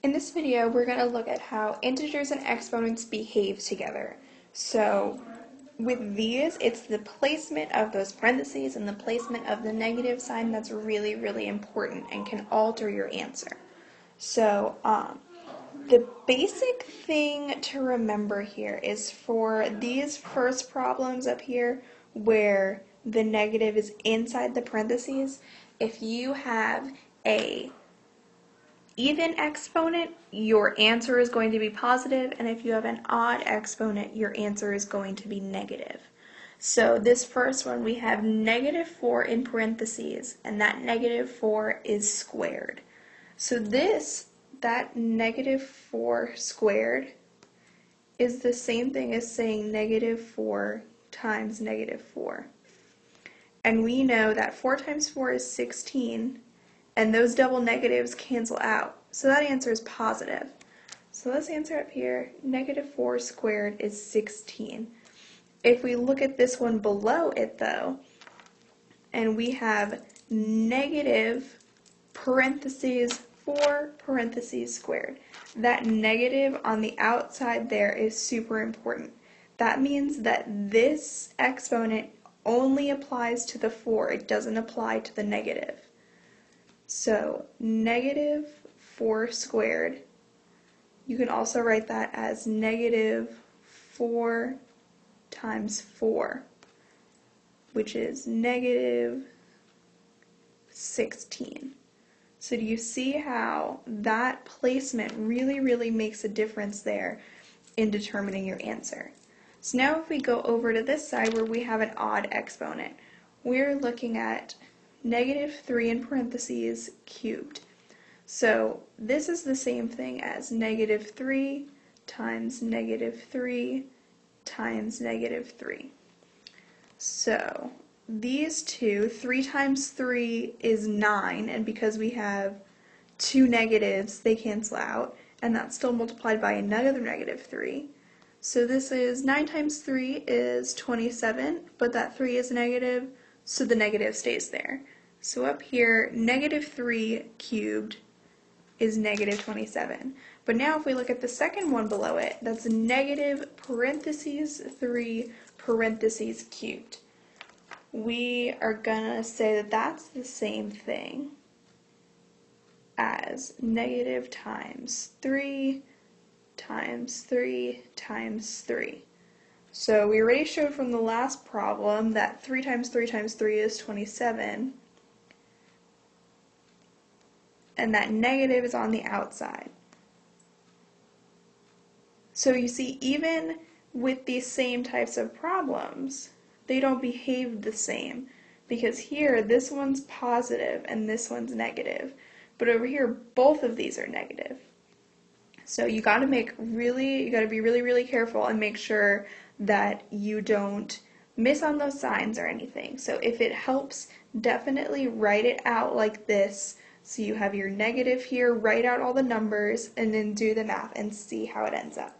In this video, we're going to look at how integers and exponents behave together. So with these, it's the placement of those parentheses and the placement of the negative sign that's really, really important and can alter your answer. So the basic thing to remember here is for these first problems up here where the negative is inside the parentheses, if you have a even exponent, your answer is going to be positive, and if you have an odd exponent, your answer is going to be negative. So this first one, we have -4 in parentheses, and that -4 is squared. So that -4 squared is the same thing as saying -4 times -4. And we know that 4 times 4 is 16, and those double negatives cancel out. So that answer is positive. So this answer up here, -4 squared is 16. If we look at this one below it though, and we have negative parentheses 4 parentheses squared, that negative on the outside there is super important. That means that this exponent only applies to the 4, it doesn't apply to the negative. So -4 squared, you can also write that as -4 times 4, which is -16. So do you see how that placement really makes a difference there in determining your answer? So now if we go over to this side where we have an odd exponent, we're looking at -3 in parentheses cubed. So this is the same thing as -3 times -3 times -3. So these two, 3 times 3 is 9, and because we have two negatives, they cancel out, and that's still multiplied by another -3. So this is 9 times 3 is 27, but that 3 is negative, so the negative stays there. So up here, -3 cubed is -27. But now if we look at the second one below it, that's negative parentheses 3 parentheses cubed. We are gonna say that that's the same thing as negative times 3 times 3 times 3. So we already showed from the last problem that 3 times 3 times 3 is 27, and that negative is on the outside. So you see, even with these same types of problems, they don't behave the same, because here this one's positive and this one's negative, but over here both of these are negative. So you gotta be really careful and make sure that you don't miss on those signs or anything. So if it helps, definitely write it out like this. So you have your negative here, write out all the numbers, and then do the math and see how it ends up.